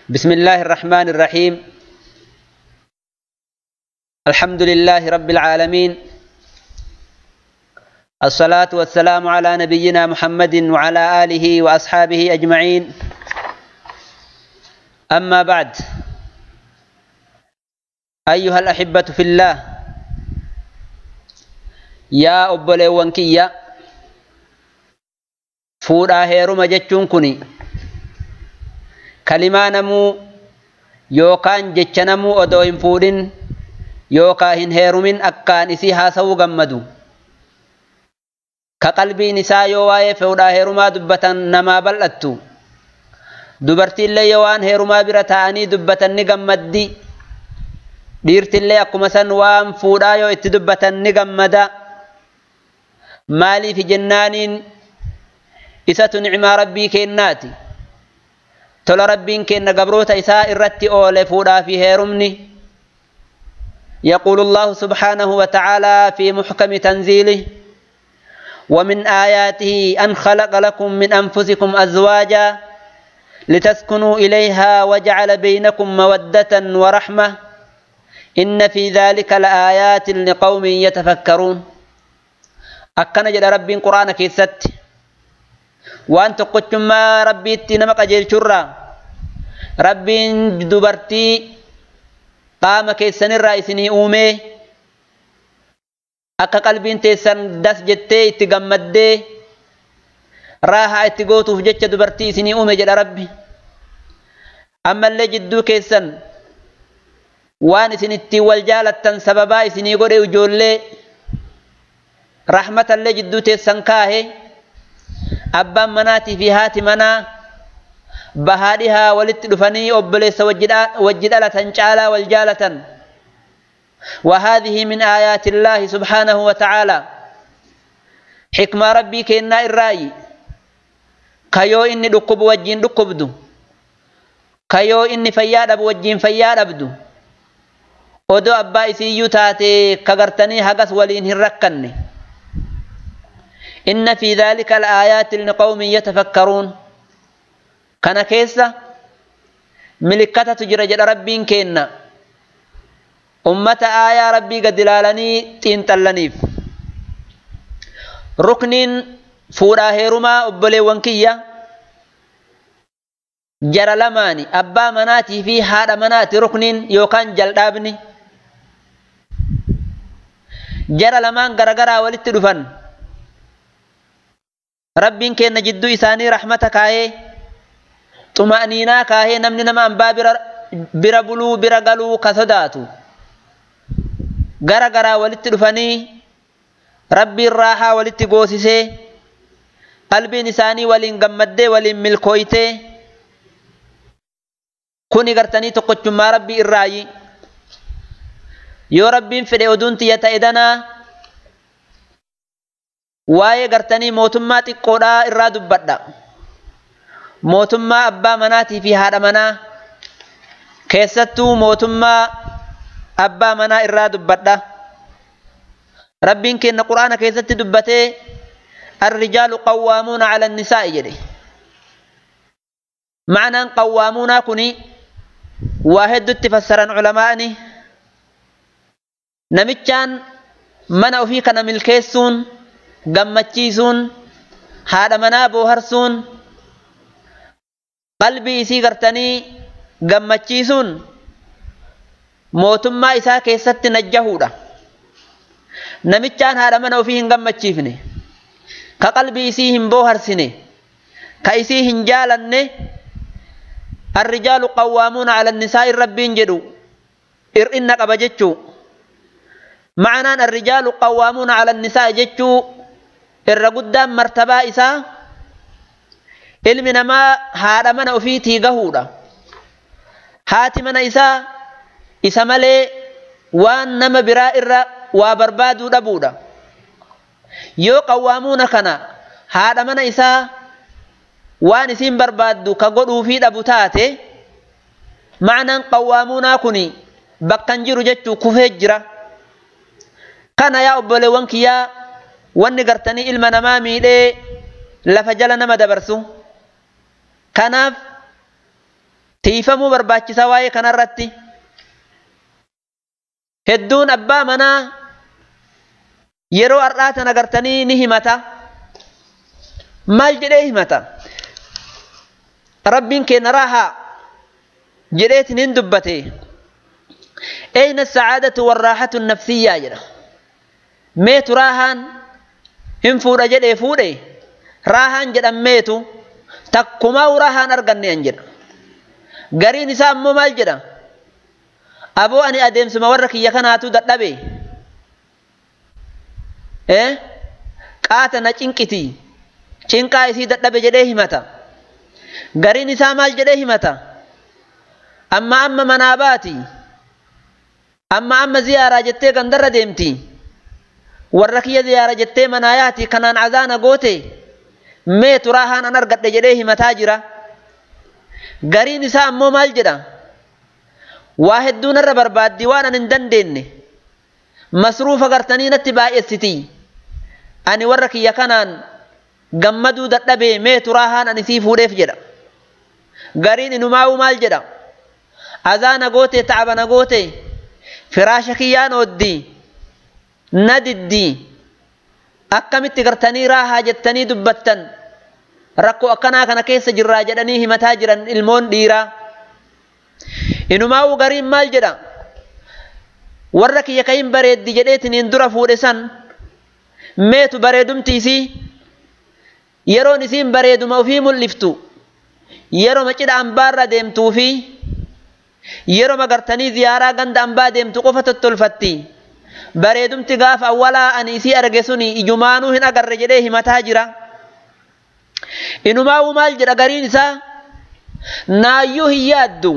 بسم الله الرحمن الرحيم. الحمد لله رب العالمين، الصلاة والسلام على نبينا محمد وعلى آله وأصحابه أجمعين. أما بعد، أيها الأحبة في الله، يا أبولي وانكيا فودا هيرما جتشون كني كلمة نمو يوكان جتشنمو أدوين فودين يوكاهن هيرمين أكان إسيها سو غمدو كقلبي نساء يواي فودا هيرما دبتن نما بلأتو دبرتي اللي يوان هيرما برتاني دبتن نغمدي ديرتي اللي أكو مسن وام فودا يو اتدبتن نغمدا مالي في جنان إسات نعمة ربي كيناتي تلا ربين كين قبروت إساء الرتي أولي فودا في هيرمني. يقول الله سبحانه وتعالى في محكم تنزيله: ومن آياته أن خلق لكم من أنفسكم أزواجا لتسكنوا إليها وجعل بينكم مودة ورحمة إن في ذلك لآيات لقوم يتفكرون. أكنا جد ربين قرآن كيست وأن تقتم ما ربي تنمك أجل شرا ربين دبرتي قام كيسن الرئيسني أومي أكا قلبين تيسن دس جتي تغمد دي راها اتغوتو في جتش دبرتي سني أومي جد ربي. أما اللي جدو كيسن وان سنتي والجالة سببا سني قري وجولي رحمة اللي جدو تيسن كاهي أبا مناتي في هاتي منا بهادها ولتدفني أبليس وجدالة تنشالا والجالة. وهذه من آيات الله سبحانه وتعالى حكمة ربي كينا الرأي كيو إني دقب وجين دقبدو كيو إني فياد أبو وجين فياد أبدو ودو أبا إسيو تاتي كغرتني هقس ولين هرقني. إن في ذلك الآيات لقوم يتفكرون. كان كيسا ملكة تجرى جد ربين كينا أمة آية ربي قد دلالني تنتلنيف ركن فورا هيرما أبلي وانكية جرى لماني أبا مناتي في هذا مناتي ركن يوكان جلدابني جرى لمان غرغرا ولتدفن ربين كينا جدو إساني رحمتك آيه طمأنينة كاهي نمني نما أنبا برا بلو برا قلو كثداتو غرا غرا ولت دفني ربي الراحة ولت قوسيسي قلبي نساني ولين قمد ولين ملكويته كوني غرتني تقوش ما ربي الرأي يو ربي في الأدون يتأيدنا واي غرتني موتمات قودا إرادو بدا موتما أبا مناتي في هذا منا كيستو موتما أبا منا إرادو بدا. ربين كن القرآن كيست دبته الرجال قوامون على النساء جدي معنى قوامون كني واحد تفسر علماءني نمتشان من فيك نمل كيسون قمتشيسون هذا منا بوهرسون قلبي إسي غرتني قمتشيسون موتما إسا كيست نجهودا نمتشان هذا من وفيهن قمتشيفني كقلبي إسيهم بوهرسني كإسيهن جالني. الرجال قوامون على النساء الربين جدو إرئنك أبجتشو معنى الرجال قوامون على النساء جتشو الرقدام مرتبة إسا ilmi namaa haadha mana ofiitii gahuudha. Haati mana isa malee waan nama biraa irra waa barbaaduu dhabuudha. Yoo qawwaamuuna kana haadha mana isaa waan isiin barbaaddu ka godhuufii dhabu taate ma'anaan qawwaamuunaa kuni bakkan jiru jechuu kufee jira. Kana yaa obboleewwan kiyyaa wanni gartanii ilma namaa miidhee lafa jala nama dabarsu. Kanaaf tiifamuu barbaachisa waa'ee kanarratti. Hedduun abbaa manaa yeroo har'aatan agartanii ni himata. Maal jedhee himata? Rabbiin keenya raahaa jedheetiin hin dubbate. Ayna as-sa'aadatu war-raahatu an-nafsiyyaa jedha. Meetu raahaan hin fuudha jedhee fuudhe raahaan jedhameetu takkumaa raahaan arganne an jedha. Gariin isaa ammoo maal jedha? Aboo ani adeemsuma warra kiyya kanaatu dadhabe. Qaata na cinqiti. Cinqaa isii dadhabe jedhee himata. Gariin isaa maal jedhee himata? Amma manaa baati. Amma ziyaaraa jettee gandarra deemti. Warra kiyya ziyaara jettee manaa yaati kanaan azaana goote. Meetu raahaan an argadhe jedhee himataa jira. Gariin isaa ammoo maal jedha? Waa hedduun irra barbaaddi waan an hin dandeenye. Masruufa gartanii natti baay'essiti. Ani warra kiyya kanaan gammaduu dadhabee meetu raahaan ani sii fuudheef jedha. Gariin inumaa'uu maal jedha? Azaana goote ta'abana goote firaasha kiyyaan ooddi na diddi akkamitti gartanii raahaa jettanii dubbattan rakkoo akkanaa kana keessa jirraa jedhanii himataa jiran ilmoon dhiiraa. Inumaa'uu gariin maal jedha? Warra kiyya kayin bareeddi jedheetiin hin dura fuudhe san meetu bareedumti isii yeroon isiin bareeduma ofii mul'iftu yeroo macidha ambaarra deemtuu fi yeroo magartanii ziyaaraa ganda ambaa deemtu qofa tottolfatti. Bareedumti gaafa awwalaa ani isii arge suni ijumaanuu hin agarre jedhee himataa jira. Inumaa'uu maal jedha gariin isaa? Naayyuu hin yaaddu.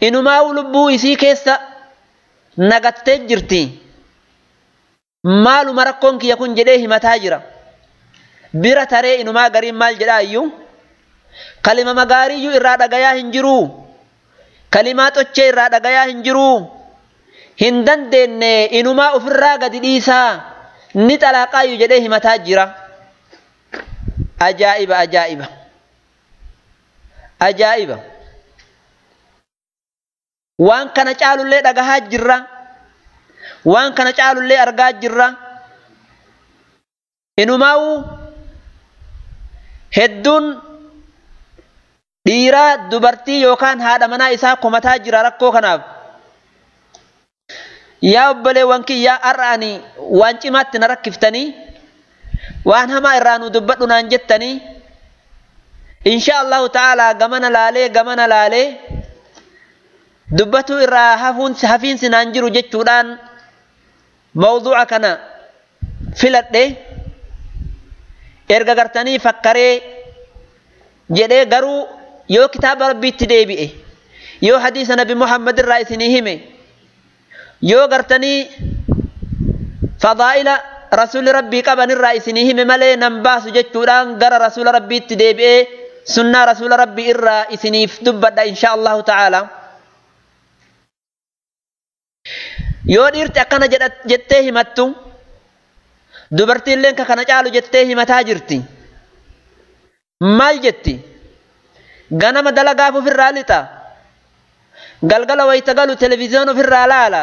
Inumaa'uu lubbuu isii keessa nagattee jirti. Maaluma rakkoon kiyya kun jedhee himataa jira. Bira taree inumaa gariin maal jedhaa iyyuu? Kalima magaariyyuu irraa dhagayaa hin jiruu. Kalimaa xochee irraa dhagayaa hin jiruu. Hin dandeenye inumaa ofirraa gadi dhiisaa ni xalaaqaayyuu jedhee himataa jira. Ajaa'iba ajaa'iba ajaa'iba. Waan kana caalullee dhagahaa jirra. Waan kana caalullee argaa jirra. Inumaa'uu hedduun dhiiraa dubartii yookaan haadha manaa isaa komataa jira rakkoo kanaaf. Yaa obboleewwan kiyyaa har'aani waan cimaatti na rakkiftanii waan hamaa irraa nu dubbadhu naan jettanii insha Allahu ta'ala gamana laalee dubbatu irraa hafiinsi naan jiru jechuudhaan mawduuca kana filadhe erga gartanii fakkaree jedhee garuu yoo kitaaba rabbiitti deebi'e yoo hadiisa nabi Muhammad irraa isinii hime yoo gartanii fadaa'ila rasuuli rabbii qaban irraa isinii hime malee nan baasu jechuudhaan gara rasuula rabbiitti deebi'ee sunnaa rasuula rabbii irraa isiniif dubbadha insha Allahu ta'ala. Yoo dhiirti akkana jettee himattu dubartiilleen kana caalu jettee himataa jirti. Maal jetti? Ganama dalagaaf ofirraa lixa. Galgala wayita galu televiziyoon ofirraa laala.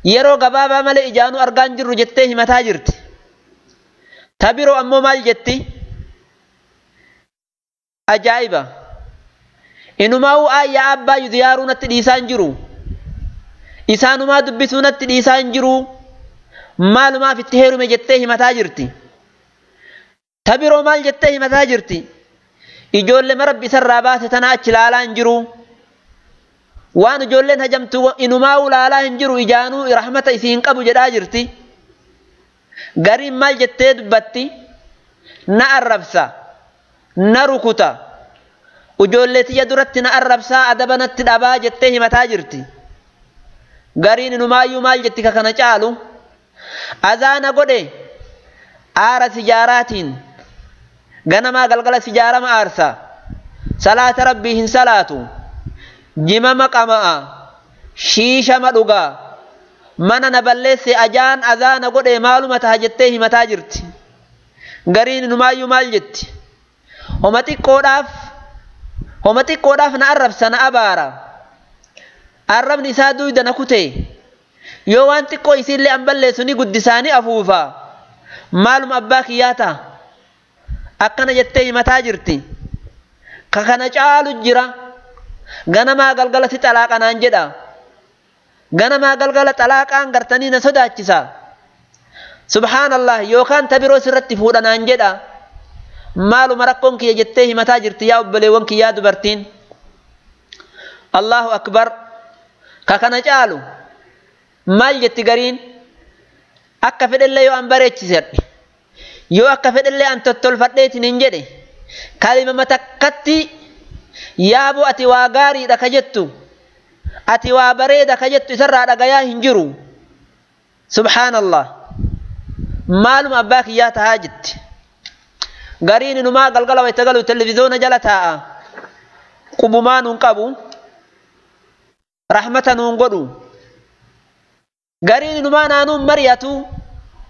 Yeroo gabaabaa malee ijaanuu argaan jirru jettee himataa jirti. Tabiroo ammoo maal jetti? Ajaa'iba. Inumaa'uu aayyaa abbaa ziyaaruu natti dhiisaa hin jiru. Isaanumaa dubbisuu natti dhiisaa hin jiru. Maalumaaf itti heerume jettee himataa jirti. Tabiroo maal jettee himataa jirti? Ijoollee marabbi isarraa baase tana achi laalaa hin jiru. Waan ijoolleen hajamtu inumaa'uu laalaa hin jiru ijaanuu rahmata isiin qabu jedhaa jirti. Gariin maal jettee dubbatti? Na arrabsa. Na rukuta. Ijoollee tiyya duratti na arrabsaa adaba natti dhabaa jettee himataa jirti. Gariin inumaayyuu maal jetti ka kana caalu? Azaana godhe aara sijaaraatiin ganamaa galgala sijaarama aarsa. Salaata rabbii hin salaatu. Jimama qama'a. Shiishama dhugaa. Mana na balleesse ajaan azaana godhe maaluma taha jettee himataa jirti. Gariin inumaayyuu maal jetti? Homa xiqqoodhaaf homati qodaaf na arrab sana abaara arrabni isaa duyda na kute yoo waan xiqqoo isiillee an balleessu ni guddisaanii afuufa maaluma abbaa kiyyaata akkana jettee himataa jirti ka kana caalu jira ganamaa galgalatti xalaaqanaan jedha ganamaa galgala xalaaqaan gartanii na sodaachisa subhaanallah yookaan tabiroo sirratti fuudhanaan jedha maaluma rakkoon kiyya jettee himataa jirti yaa obboleewwan kiyyaa dubartiin allahu akbar ka kana caalu maal jetti gariin akka fedhellee yoo an bareechisedhe yoo akka fedhellee an tottolfadheetiin hin jedhe kalima takkatti yaaboo ati waa gaariidha ka jettu ati waa bareeda ka jettu isarraa dhagayaa hin jiru subhaanallah maaluma abbaa kiyyaa tahaa jetti gariin inumaa galgala wayta galu televizoona jala taa'a qubumaa nuun qabu rahmata nuun godhu gariin inumaa naanuun mariyatu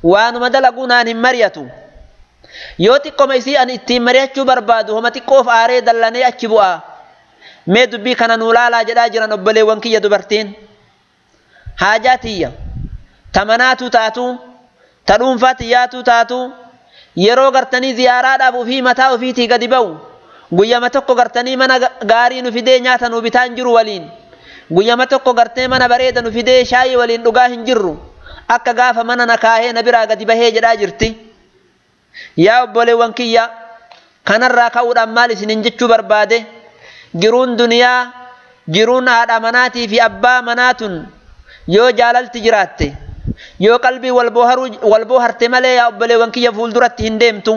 waanuma dalaguu naan hin mariyatu yoo xiqqoma isii an ittiin mariyachuu barbaadu homa xiqqoof aaree dallanee achi bu'a mee dubbii kana nuu laalaa jedhaa jiran obboleewwan kiyya dubartiin haajaa tiyya ta manaatu taatu ta dhuunfaa tiyyaatu taatu yeroo gartanii ziyaaraadhaaf ufii mataa ufiitii gadi ba'u guyyama tokko gartanii mana gaarii nu fidee nyaata nu bitaan jiru waliin guyyama tokko gartee mana bareeda nu fidee shaayii waliin dhugaa hin jirru akka gaafa mana na kaahee na biraa gadi bahee jedhaa jirti yaa obboleewwan kiyya kanarraa ka'uudhaan maal isinin jechuu barbaade jiruun duniyaa jiruun haadha manaatii fi abbaa manaatun yoo jaalalti jiraatte yoo qalbii wal booharte malee yaa obboleewwan kiyya fuulduratti hin deemtu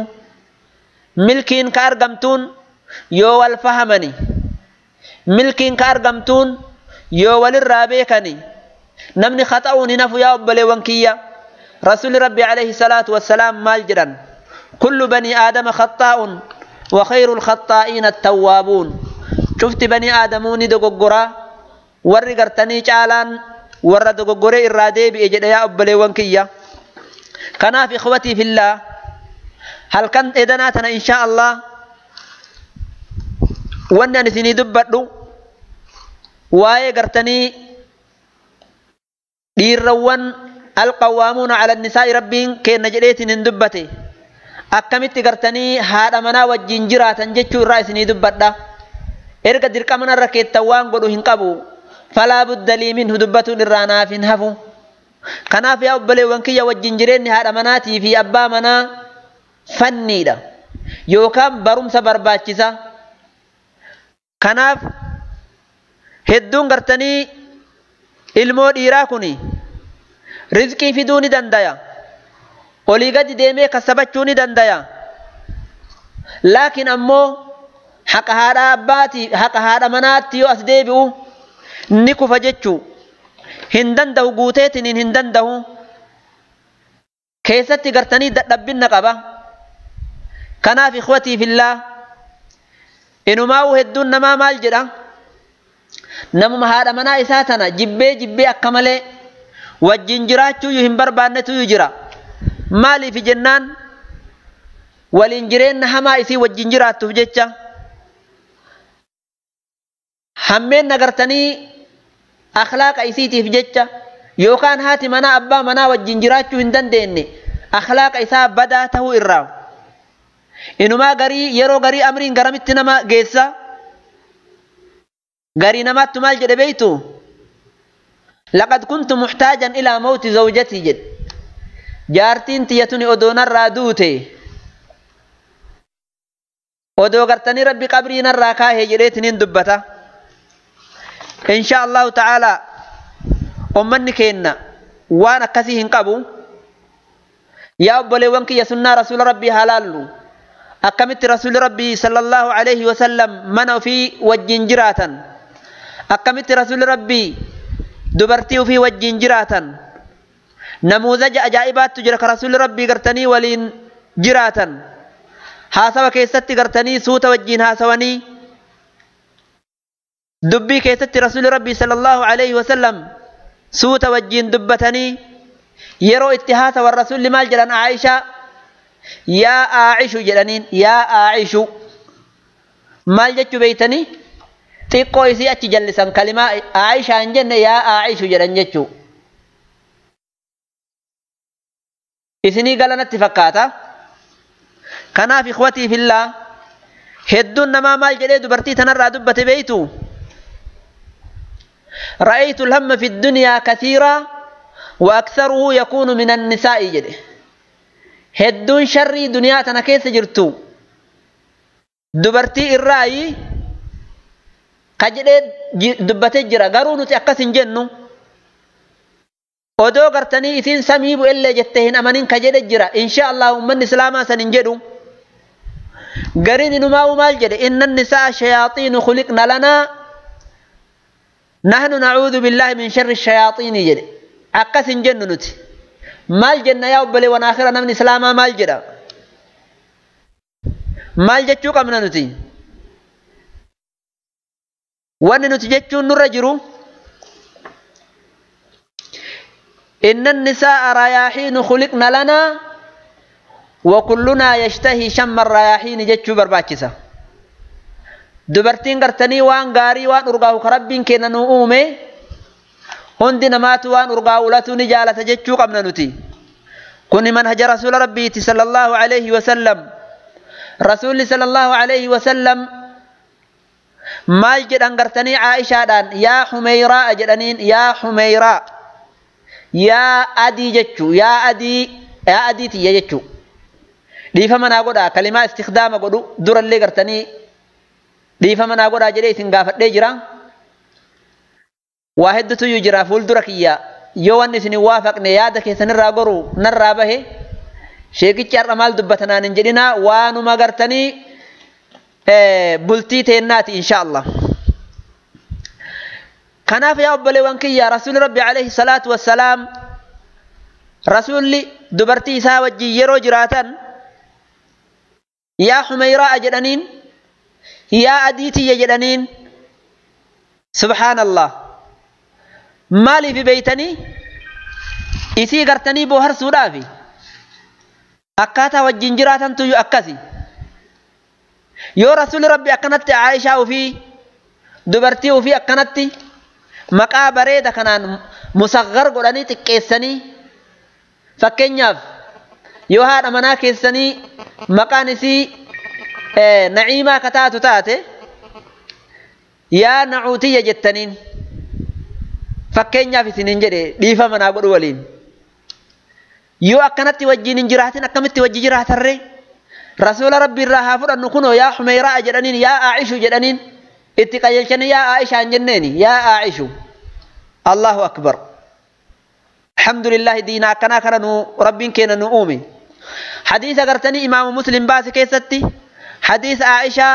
milkiin ka argamtuun yoo wal fahamani milkiin ka argamtuun yoo walirraa beekani namni khata'uun hin hafu yaa obboleewwan kiyya rasuuli rabbi alayhi salaatu wassalaam maal jedhan kullu banii aadama khaxaa'un wa khayru lkhaxaa'iina attawwaabuun cufti banii aadamuu ni dogoggoraa warri gartanii caalaan warra dogoggoree irraa deebi'e jedhe yaa obboleewwan kiyya kanaaf ikhwatii fillah halkan edanaa tana inshaa allah wanni an isinii dubbadhu waa'ee gartanii dhiirrawwan alqawwaamuuna cala nisaa'i rabbiin kenna jedheetiin hin dubbate akkamitti gartanii haadha manaa wajjin jiraatan jechuu irraa isinii dubbadha erga dirqama narra keettan waan godhu hin qabu falaa budda lii minhu dubbatuun irraa naaf hin hafu kanaaf yaa obboleewwan kiyya wajjin jireenyi haadha manaatii fi abbaa manaa fanniidha yookaan barumsa barbaachisa kanaaf hedduun gartanii ilmoo dhiiraa kuni rizqii fiduu ni dandaya olii gadi deemee kasabachuu ni dandaya laakiin ammoo haqa haadha abbaati haqa haadha manaatti yoo as deebi'u ni kufa jechuu hin danda'u guuteetiin hin danda'u keessatti gartanii dadhabbinna qaba kanaaf ikhwatii fillah inumaa'u hedduun namaa maal jedha namuma haadha manaa isaa tana jibbee akka malee wajjin jiraachuu hin barbaannetu jira maaliif jennaan waliin jireenya hamaa isii wajjin jiraattuuf jecha hammeen nagartanii akhlaaqa isiitiif jecha yookaan haati manaa abbaa manaa wajjin jiraachuu hin dandeenye akhlaaqa isaa badaa tahuu irraa inumaa garii yeroo garii amriin garamitti nama geessa garii namaattu maal jedhe beeytu laqad kuntu muhtaajan ilaa mawti zawjatii jedhe jaartiin tiyyatuni odoo narraa duute odoo gartanii rabbi qabrii narraa kaahee jedheetiniin dubbata insha allahu ta'ala ummanni keenna waan akkasii hin qabu yaa obboleewwan kiyya sunnaa rasuula rabbii halaallu akkamitti rasuuli rabbii sallallahu alayhi wasallam mana ofii wajjin jiraatan akkamitti rasuuli rabbii dubartii ofii wajjin jiraatan namuuzaja ajaa'ibaattu jira ka rasuuli rabbii gartanii waliin jiraatan haasawa keessatti gartanii suuta wajjin haasawanii dubbii keessatti rasuuli rabbii sallallahu alayhi wasallam suuta wajjin dubbatanii yeroo itti haasawan rasuulli maal jedhan Aishaa yaa Aishu jedhaniin yaa Aishu maal jechuu beeytanii xiqqoo isii achi jallisan kalimaa Aishaa hin jenne yaa Aishu jedhan jechuu. Isinii galanatti fakkaata. Kanaaf ikhwatii fillaa hedduun namaa maal jedhee dubartii tanarraa dubbate beeytu. رأيت الهم في الدنيا كثيرا وأكثره يكون من النساء جده هدون شر دنيا تنكيس جرتو دبرتي الرأي كجده دبتي جرا قرونو تأكسن جنو ودو قرتني إثين سميبو إلا جتهن أمانين كجده جرا إن شاء الله من إسلاما سننجدو قرين نماو مال جده إن النساء شياطين خلقنا لنا نحن نعوذ بالله من شر الشياطين جده أكسن جننوتي مال جنة يا أبلي ونآخرنا من إسلاما مال جدا مال جتشو قمنا نتي وان نتجتشو نرجرو إن النساء رياحين خلقنا لنا وكلنا يشتهي شم الرياحين جتشو برباكسا دبرتين قرتني وان غاري وان أرغاو كربين كينا نؤومي هندي نماتو وان أرغاو لاتو نجالة جتشو قمنا نتي كن منهج رسول ربي صلى الله عليه وسلم رسول صلى الله عليه وسلم مال جدان قرتني عائشة دان يا حميراء جدانين يا حميراء يا أدي جتشو يا أدي تي جتشو دي فمن أقول كلمة استخدام أقول دور اللي قرتني دي فمن أقول جدي سنغافت دي جران واحد تو يجرا فول دركيا يوان نسني وافق نيادة كيسن الرابرو نرابه شيكي چار أمال دبتنا ننجدنا وانو مغرتني بلتي تيناتي إن شاء الله كناف يا أبالي وانكي يا رسول ربي عليه الصلاة والسلام رسول لي دبرتي ساوجي يرو جراتا يا حميراء جدنين يا أديتي جدنين سبحان الله مالي في بيتني إسي قرتني بوهر سودافي أكاتا والجنجرات تيو أكاسي يو رسول ربي أكنت عائشة وفي دبرتي وفي أكنت مقا بريدة كنان مصغر قراني تكيسني فكينياف يو هذا منا كيسني مقا نسي نعيمة كتاتو تاتي يا نعوتي جتنين فكينياف سنين جدي ديفا منا قد ولين يو أكنت وجين جراتين أكمت وجي جرات الرّي رسول ربي الرّهافر أن نكونوا يا حميراء جدنين يا عائشة جدنين اتقايلشن يا عائشة جنيني يا عائشة الله أكبر الحمد لله دينا كنا كرنو ربين كنا نؤمن حديث قرتني إمام مسلم باس كيستي حديث عائشة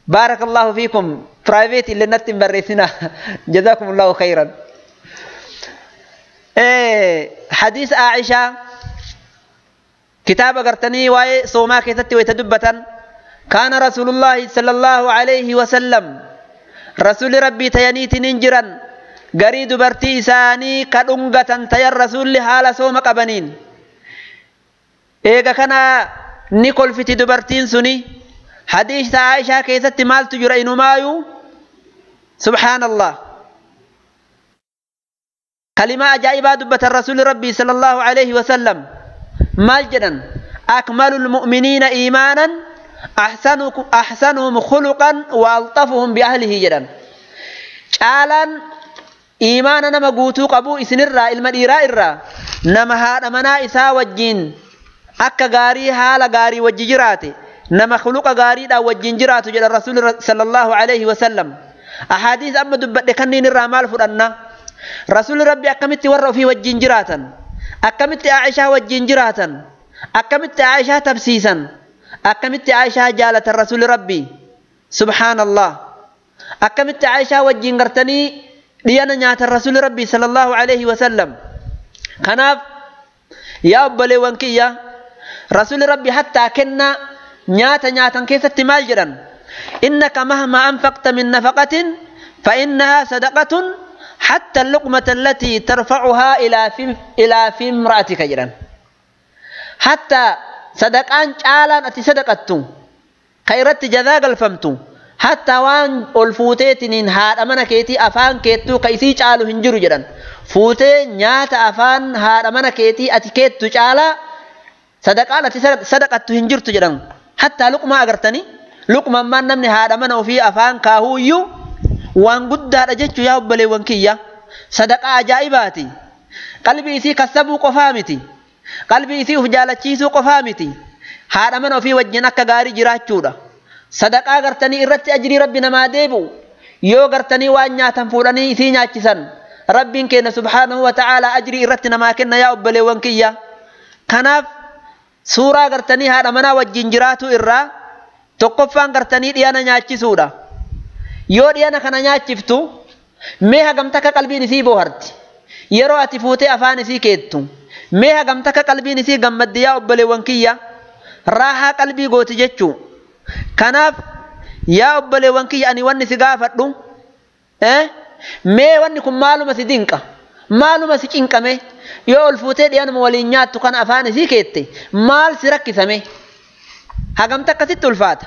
بارك الله فيكم برايفيت اللي نتم بريسنا جزاكم الله خيرا حديث عائشة كتاب قرتني واي صوما كيستي ويتدبتا كان رسول الله صلى الله عليه وسلم رسول ربي تيانيت ننجرا قريد برتي ساني كدنغة تيار رسول حال صوم قبنين إيقا كان نيكول في تدبرتين سني حديث عائشة كيست مال تجرى إنو مايو سبحان الله كلمة أجائبة دبة الرسول ربي صلى الله عليه وسلم مال جدا أكمل المؤمنين إيمانا أحسنهم خلقا وألطفهم بأهله جدا شالان إيمانا نما قوتو قبو إسن الرا المديراء الرا نما هذا منا إسا وجين أكا غاري حال غاري وججراتي نما خلق غاري دا وجنجراتو جدا الرسول صلى الله عليه وسلم أحاديث أما دبت كنين الرامال فرنا رسول ربي أكمت ورّو في وجنجراتا أكمت عائشة وجنجراتا أكمت عائشة تبسيسا أكمت عائشة جالة الرسول ربي سبحان الله أكمت عائشة وجنجرتني ليانا نيات الرسول ربي صلى الله عليه وسلم كناف يا أبالي وانكيا رسول ربي حتى كنا نياتا كيسة مال جدا إنك مهما أنفقت من نفقة فإنها صدقة حتى اللقمة التي ترفعها إلى في امرأتك جدا حتى صدقان شالان أتي صدقتو خيرت جذاق الفمتو حتى وان الفوتيتنين هاد أمانة كيتي أفان كيتو كيسي جالو هنجرو جدن فوتي نيات أفان هاد أمانة كيتي أتكيتو جالا صدقة هنجرتو جدن حتى لقمة أغرتني لقمة ما نمني هاد أمانة وفي أفان كاهويو وان قد رجتو يا أبلي وانكية صدقة عجائباتي قلبي إسي كسبو قفامتي قلبي إسي وفجالتشيسو قفامتي هاد أمانة وفي وجنك غاري جراچو دا صدقة غرتني إرتي أجري ربنا ما ديبو يو غرتني وانيا تنفورني إسي ناچسن ربين كينا سبحانه وتعالى أجري إرتنا ما كنا يا أبلي وانكية كناف سورة غرتني هاد أمانة وجين جراتو إرّا تقفان غرتني ديانا ناچسو دا يو ديانا كنا ناچفتو ميها غمتك قلبي نسي بوهرت يرو أتفوتي أفان نسي كيتو ميها غمتك قلبي نسي غمد يا أبلي وانكية راحة قلبي قوتي جتشو كناف يا أبلي وانكية أني واني سقافت لو مي واني كم مالو مسيدينك مالو مسيكينك مي يو الفوتي ديانا مولينيات تكون أفان نسي كيتي مال سركي سمي هغمتك ست الفات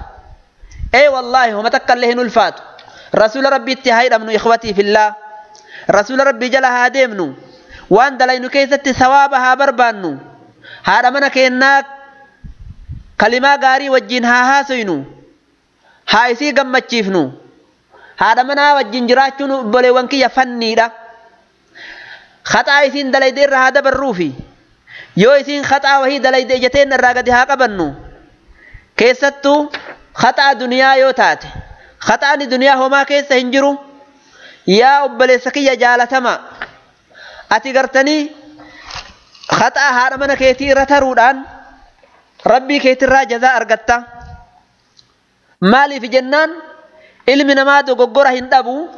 اي والله وما تكالهن الفات رسول ربي اتهايد من إخوتي في الله رسول ربي جلها ديمنو وان دلينو كيست ثوابها بربانو هذا منا كيناك كلمة غاري وجينها هاسينو هايسي غمچيفنو هذا منا وجين جراچونو بولي وانكي يفني دا خطا ايسين دلي دير هذا بالروفي يو ايسين خطا وهي دلي دي جتين الراغدي ها قبنو كيستو خطا دنيا يو تاتي خطا دنيا هما كيس هنجرو يا أبلي سكية جالتما أتقرتني خطأ هارمنا كيتي رترودان ربي كيتي جزاء أرقتا مالي في جنان علمنا ما دوغورا هندابو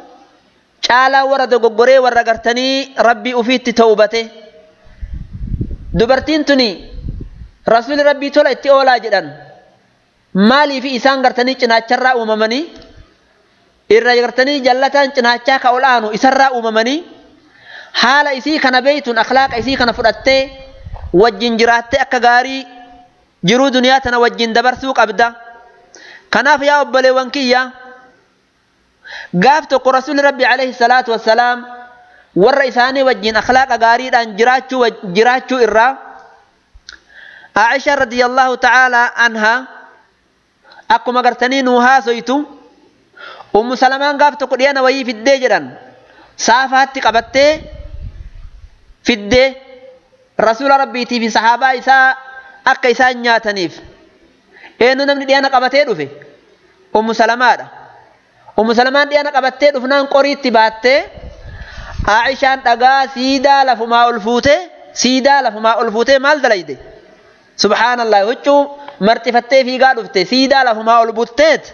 شالا ورا دوغوري ورا قرتني ربي أفيت توبته دبرتين تني رسول ربي تولا اتي أولا جدان مالي في إسان قرتني چناچرا أممني irra gartanii jallatan cinaacha ka olaanu isarraa uumamanii haala isii kana beeytun akhlaaqa isii kana fudhattee wajjin jiraattee akka gaarii jiruu duniyaa tana wajjin dabarsuu qabda kanaaf yaa obboleewwan kiyya gaaf tokko rasuulli rabbi alayhi salaatu wassalaam warra isaanii wajjin akhlaaqa gaariidhaan jiraachuu irraa Aisha radiyallahu ta'ala anha akkuma gartanii nuu haasoytu سلمان قافت قديانا وهي في الدي جران صافات قبتي في الدي رسول ربي في صحابة إساء أكا إساء نياتنيف إنو نمني ديانا قبتي رفي سلمان ديانا قبتي رفنان قريت تباتي عائشان تقا سيدا لفما ألفوتي مال دليدي سبحان الله وچو مرتفتي في قادفتي سيدا لفما ألفوتيت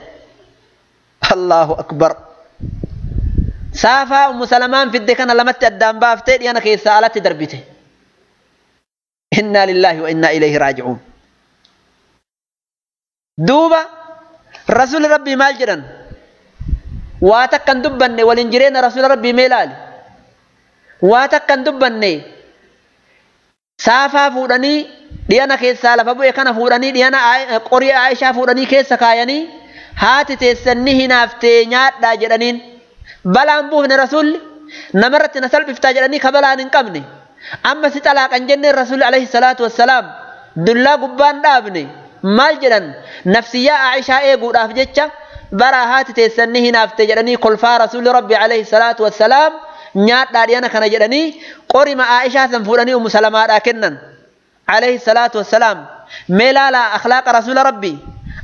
الله أكبر سافا سلمان في الدكان لمت الدم بافتي أنا كي سالت دربته إنا لله وإنا إليه راجعون دوبا رسول ربي مال جرن واتكن دبني والإنجرين رسول ربي ميلال واتكن دبني سافا فوراني ديانا كي سالف أبو يكنا فوراني ديانا قرية عائشة فوراني كي سكاياني هاتي تسنيه نافتي نيات جرانين بلان بوهن رسول نمرت نسل بفتاجراني كبلان انقمني أما ستلاق انجن الرسول عليه الصلاة والسلام دلا قبان دابني مال جران نفسية عائشة ايقو رافجتش برا هاتي تسنيه نافتي جراني قلفا رسول ربي عليه الصلاة والسلام نيات داريانا كان جراني قرم عائشة سنفوراني ومسلمات اكنن عليه الصلاة والسلام ميلالا أخلاق رسول ربي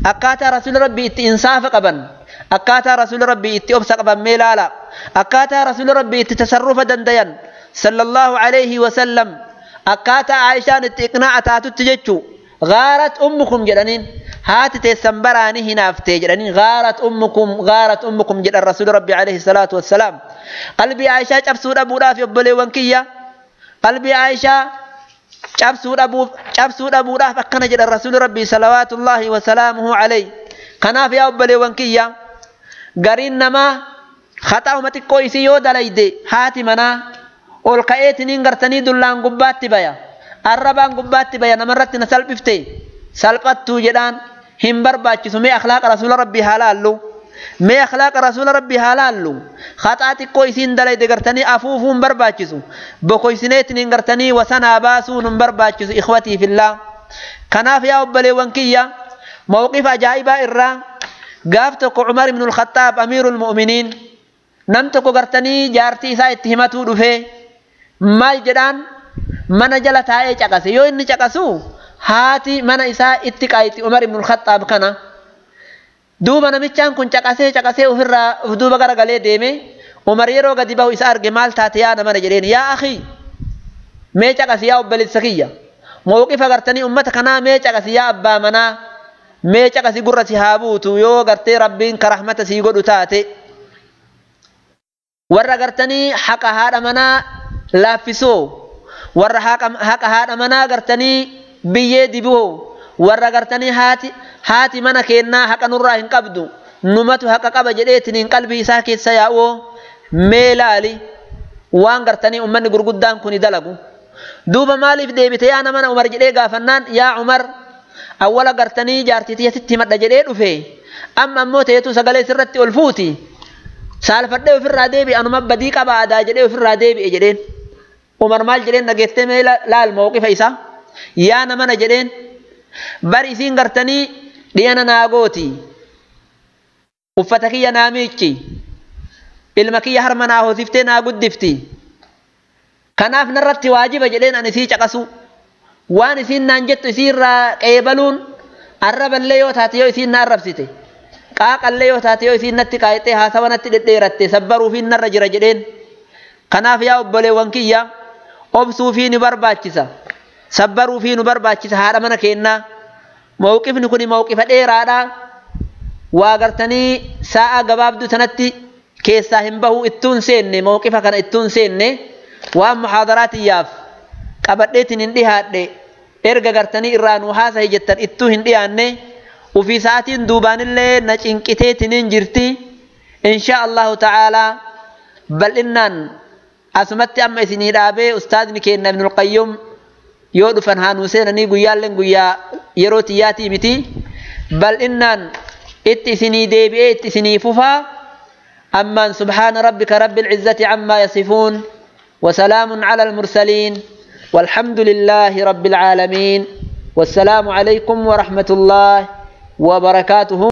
أكاتا رسول ربي اتي إنصاف قبن أكاتا رسول ربي اتي أبس قبن ميلالا أكاتا رسول ربي اتي تصرف دندين صلى الله عليه وسلم أكاتا عائشان اتي إقناع تاتو تججو غارت أمكم جرانين هات تسنبراني هنا افتي جرانين غارت أمكم جران الرسول ربي عليه الصلاة والسلام قلبي عائشة أبسود أبو رافي أبولي وانكية قلبي عائشة cabsuudha buudhaaf akkana jedha rasuuli rabbii salawaatullaahi wa salaamuhu alayhi kanaaf yaa obboleewwan kiyya gariin namaa khaxaa'uma xiqqoo isii yoo dalayde haati manaa ol ka'eetiniin gartanii dullaan gubbaatti baya arrabaan gubbaatti baya namarratti na salphifte salphattuu jedhaan هم برباچس مي أخلاق رسول ربي حلالو مي أخلاق رسول ربي حلالو خطأت كويسين دلي دغرتني أفوفهم برباچس بكويسنيت نغرتني وسنا باسون برباچس إخوتي في الله كناف يا أبلي وانكية موقف عجائب إرّا قافتك عمر بن الخطاب أمير المؤمنين نمتك غرتني جارتي سا اتهمته دفه مال جدان من جلت هاي چقسي يو إني چقسو هاتي من إساء اتقايتي عمر بن الخطاب كان دوبا نمچان كن چقسي وفر دوبا غرغلي ديمي عمر يرو غديبه إساء أرغمال تاتيانا من جرين يا أخي مي چقسي يا أبالي السكية موقف غرتني أمتك أنا مي چقسي يا أبا منا مي چقسي قرسي هابوتو يو غرتي ربين كرحمة سيقودو تاتي ورّا غرتني حق هذا منا لافسو ورّا حق هذا منا غرتني بيدي بو ورّا غرتني هاتي منا كينا حق نورا هنقبدو نمتو حق قبا جديتني قلبي ساكت سياو ميلالي وان غرتني أمني قرقودان كوني دلقو دوبا مالي في ديبتي أنا منا عمر جدي غافنان يا عمر أولا غرتني جارتي تيتي مدى جدي رفي أما موتيتو سقالي سرتي والفوتي سالفدhe ofirraa deebi anuma badii qabaada jedhe ofirraa deebi jedheen Umar maal jedheen nageette mee laal mawqifa isa yaa namana jedheen bari isin gartanii dhiyana naagooti uffata kiyya naamichi ilma kiyya harmanaa hoosiftee naa guddifti kanaaf narratti waajiba jedheen ani sii caqasu waan isin naan jettu isiirraa qeebaluun arraballee yoo taate yoo isin na arrabsite qaaqallee yoo taate yoo isin natti qaayxee haasawa natti dhedheeratte sabbaruu fi narra jira jedheen kanaaf yaa obboleewwan kiyya obsuu fi ni barbaachisa sabbaruu fi nu barbaachisa haadha mana keenyaa mawqifni kuni mawqifa dheeraadha waa gartanii sa'a gabaabduu tanatti keessaa hin bahu ittuun seenne mawqifa kana ittuun seenne waan muhaadaraatiyaaf qabadheetin hin dhihaadhe erga gartanii irraa nu haasahi jettan ittuu hin dhiyaanne وفي ساعات دوبان اللي نشنكتين جرتي إن شاء الله تعالى بل إنن أسمت أما إسني رابي أستاذ نكين ابن القيم يود فنهان وسين أني قيال لن قيا يروتياتي متي بل إنن اتسني ديبي اتسني ففا أما سبحان ربك رب العزة عما يصفون وسلام على المرسلين والحمد لله رب العالمين والسلام عليكم ورحمة الله وبركاته.